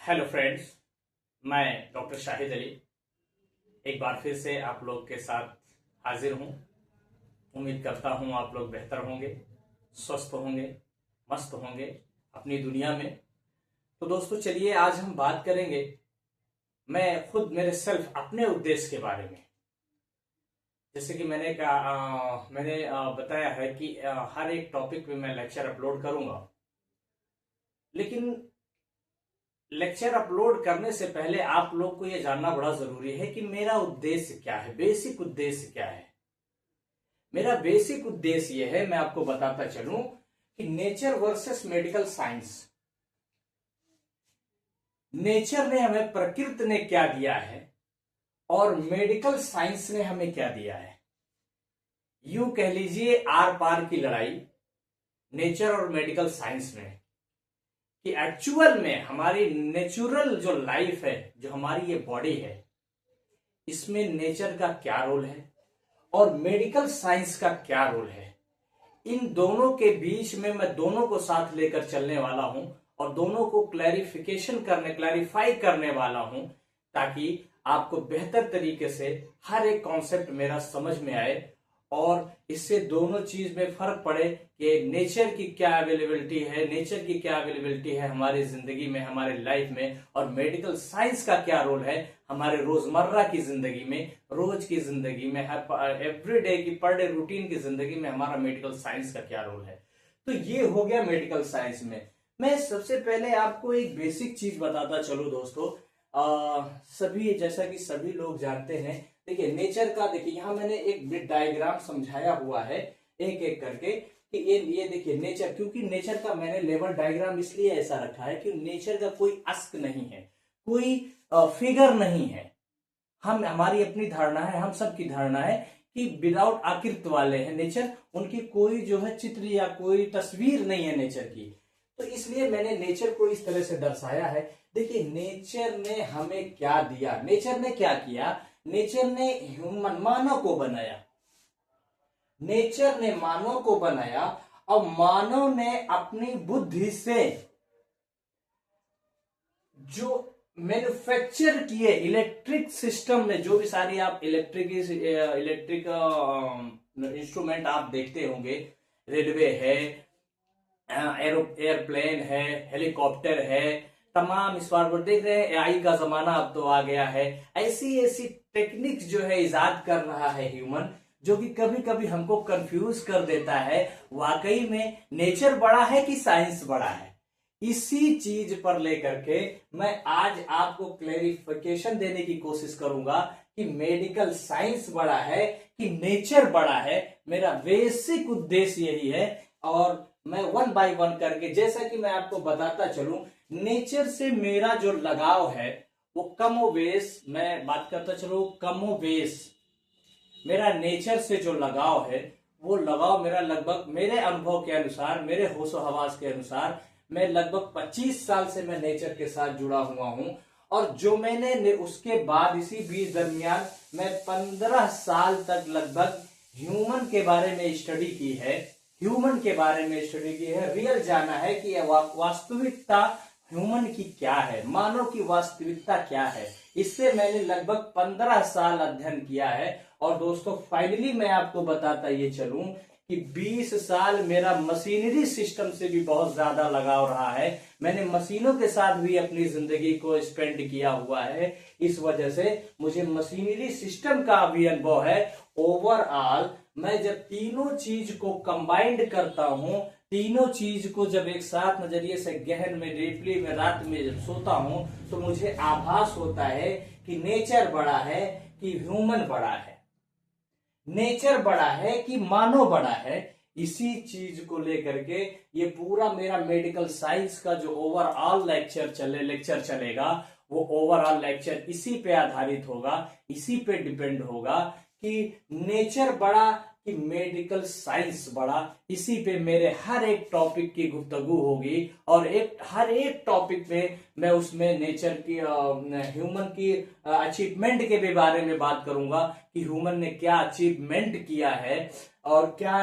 Hello friends, मैं doctor Shahid Ali एक बार फिर से आप लोग के साथ हाजिर हूं। उम्मीद करता हूं आप लोग बेहतर होंगे, स्वस्थ होंगे, मस्त होंगे अपनी दुनिया में। तो दोस्तों चलिए आज हम बात करेंगे मैं खुद मेरे सेल्फ अपने उद्देश्य के बारे में। जैसे कि मैंने कहा बताया है कि हर एक टॉपिक पे मैं लेक्चर अपलोड करूंगा, लेकिन लेक्चर अपलोड करने से पहले आप लोग को यह जानना बड़ा जरूरी है कि मेरा उद्देश्य क्या है, बेसिक उद्देश्य क्या है। मेरा बेसिक उद्देश्य यह है, मैं आपको बताता चलूं कि nature versus medical science. Nature ने हमें, प्रकृति ने क्या दिया है और मेडिकल साइंस ने हमें क्या दिया है। यूं कह लीजिए आर पार की लड़ाई नेचर और मेडिकल साइंस में, कि एक्चुअल में हमारी नेचुरल जो लाइफ है, जो हमारी ये बॉडी है, इसमें नेचर का क्या रोल है और मेडिकल साइंस का क्या रोल है। इन दोनों के बीच में मैं दोनों को साथ लेकर चलने वाला हूं और दोनों को क्लैरिफाई करने वाला हूं, ताकि आपको बेहतर तरीके से हर एक कॉन्सेप्ट मेरा समझ में आए और इससे दोनों चीज में फर्क पड़े कि नेचर की क्या अवेलेबिलिटी है, नेचर की क्या अवेलेबिलिटी है हमारी जिंदगी में, हमारे लाइफ में, और मेडिकल साइंस का क्या रोल है हमारे रोजमर्रा की जिंदगी में, रोज की जिंदगी में, एवरीडे की पर डे रूटीन की जिंदगी में हमारा मेडिकल साइंस का क्या रोल है। तो ये हो गया मेडिकल साइंस में। मैं सबसे पहले आपको एक बेसिक चीज बताता चलूं दोस्तों। सभी, जैसा कि सभी लोग जानते हैं, देखिए नेचर का, देखिए यहां मैंने एक ब्रिक डायग्राम समझाया हुआ है एक एक करके कि ये देखिए नेचर, क्योंकि नेचर का मैंने लेवल डायग्राम इसलिए ऐसा रखा है कि नेचर का कोई अस्क नहीं है, कोई फिगर नहीं है। हमारी अपनी धारणा है, हम सब की धारणा है कि विदाउट आकृति वाले हैं नेचर, उनकी कोई जो है चित्र या कोई तस्वीर नहीं है नेचर की। तो इसलिए मैंने नेचर को इस तरह से दर्शाया है। देखिए नेचर ने हमें क्या दिया, नेचर ने क्या किया, नेचर ने मानव को बनाया। नेचर ने मानव को बनाया और मानव ने अपनी बुद्धि से जो मैन्युफैक्चर किए इलेक्ट्रिक सिस्टम में, जो भी सारी आप इलेक्ट्रिक इंस्ट्रूमेंट आप देखते होंगे, रेलवे है, एयरप्लेन है, हेलीकॉप्टर है, तमाम इस बार देख रहे हैं एआई का जमाना अब तो आ गया है। ऐसी ऐसी टेक्निक्स जो है इजाद कर रहा है ह्यूमन, जो कि कभी कभी हमको कंफ्यूज कर देता है वाकई में नेचर बड़ा है कि साइंस बड़ा है। इसी चीज पर लेकर के मैं आज आपको क्लैरिफिकेशन देने की कोशिश करूंगा कि मेडिकल साइंस बड़ा है कि नेचर बड़ा है। मेरा बेसिक उद्देश्य यही है और मैं वन बाय वन करके, जैसा कि मैं आपको बताता चलूं, नेचर से मेरा जो लगाव है वो कमोबेश, मैं बात करता चलूं कमोबेश, मेरा नेचर से जो लगाव है वो लगाव मेरा लगभग, मेरे अनुभव के अनुसार, मेरे होशो हवास के अनुसार, मैं लगभग 25 साल से मैं नेचर के साथ जुड़ा हुआ हूं। और जो मैंने उसके बाद इसी बीच दरमियान मैं 15 साल तक लगभग ह्यूमन के बारे में स्टडी की है, रियल जाना है कि वास्तविकता ह्यूमन की क्या है, मानव की वास्तविकता क्या है। इससे मैंने लगभग 15 साल अध्ययन किया है। और दोस्तों फाइनली मैं आपको बताता ये चलूं कि 20 साल मेरा मशीनरी सिस्टम से भी बहुत ज्यादा लगाव रहा है। मैंने मशीनों के साथ भी अपनी जिंदगी को स्पेंड किया हुआ है। इस वजह से मुझे मशीनरी सिस्टम का भी अनुभव है। ओवरऑल मैं जब तीनों चीज को कंबाइंड करता हूं, तीनों चीज को जब एक साथ नजरिए से गहन में, डीपली में, रात में जब सोता हूं, तो मुझे आभास होता है कि नेचर बड़ा है कि ह्यूमन बड़ा है, नेचर बड़ा है कि मानव बड़ा है। इसी चीज को लेकर के ये पूरा मेरा मेडिकल साइंस का जो ओवरऑल लेक्चर चलेगा, वो ओवरऑल लेक्चर इसी पे आधारित होगा, इसी पे डिपेंड होगा कि नेचर बड़ा कि मेडिकल साइंस बड़ा। इसी पे मेरे हर एक टॉपिक की गुफ्तगू होगी और हर एक टॉपिक पे मैं उसमें नेचर की, ह्यूमन की अचीवमेंट के भी बारे में बात करूंगा कि ह्यूमन ने क्या अचीवमेंट किया है और क्या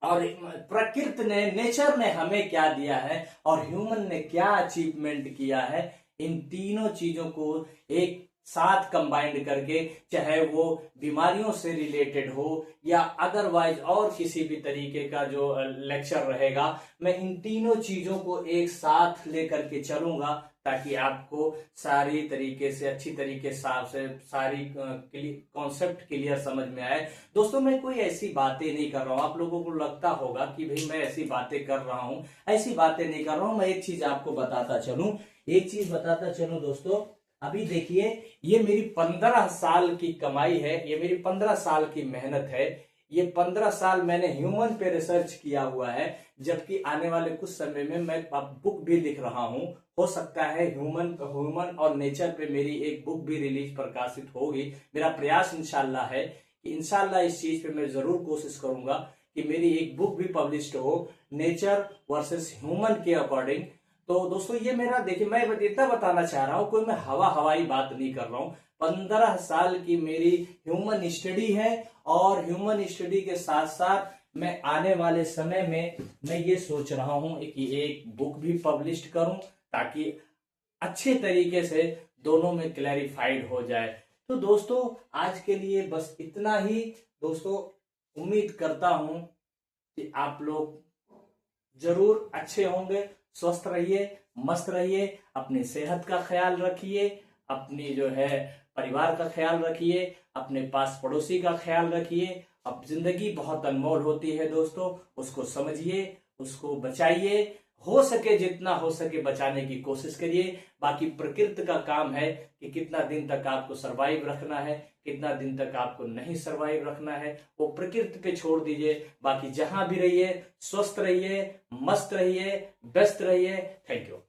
और प्रकृति ने, नेचर ने हमें क्या दिया है और ह्यूमन ने क्या अचीवमेंट किया है, इन तीनों चीजों को एक साथ कंबाइंड करके, चाहे वो बीमारियों से रिलेटेड हो या अदरवाइज और किसी भी तरीके का जो लेक्चर रहेगा, मैं इन तीनों चीजों को एक साथ लेकर के चलूंगा ताकि आपको सारी तरीके से, अच्छी तरीके से सारी कॉन्सेप्ट क्लियर समझ में आए। दोस्तों मैं कोई ऐसी बातें नहीं कर रहा हूं, आप लोगों को लगता होगा कि भाई मैं ऐसी बातें कर रहा हूं, ऐसी बातें नहीं कर रहा हूं। मैं एक चीज आपको बताता चलूं दोस्तों, अभी देखिए ये मेरी 15 साल की कमाई है, ये मेरी 15 साल की मेहनत है, ये 15 साल मैंने ह्यूमन पे रिसर्च किया हुआ है, जबकि आने वाले कुछ समय में मैं बुक भी लिख रहा हूं। हो सकता है ह्यूमन और नेचर पे मेरी एक बुक भी रिलीज प्रकाशित होगी। मेरा प्रयास इंशाल्लाह है कि इंशाल्लाह इस चीज पे मैं जरूर कोशिश करूंगा कि मेरी एक बुक भी पब्लिश हो नेचर वर्सेस ह्यूमन के अकॉर्डिंग। तो दोस्तों ये मेरा, देखिए मैं इतना बताना चाह रहा हूं, कोई मैं हवाई बात नहीं कर रहा हूं। 15 साल की मेरी ह्यूमन स्टडी है और ह्यूमन स्टडी के साथ साथ मैं आने वाले समय में मैं ये सोच रहा हूं कि एक बुक भी पब्लिश करूं ताकि अच्छे तरीके से दोनों में क्लैरिफाइड हो जाए। तो दोस्तों आज के लिए बस इतना ही। दोस्तों उम्मीद करता हूं कि आप लोग जरूर अच्छे होंगे, स्वस्थ रहिए, मस्त रहिए, अपनी सेहत का ख्याल रखिए, अपनी जो है परिवार का ख्याल रखिए, अपने पास पड़ोसी का ख्याल रखिए। अब जिंदगी बहुत अनमोल होती है दोस्तों, उसको समझिए, उसको बचाइए, हो सके जितना हो सके बचाने की कोशिश करिए। बाकी प्रकृति का काम है कि कितना दिन तक आपको सरवाइव रखना है, कितना दिन तक आपको नहीं सरवाइव रखना है, वो प्रकृति पे छोड़ दीजिए। बाकी जहां भी रहिए, स्वस्थ रहिए, मस्त रहिए, व्यस्त रहिए। Thank you.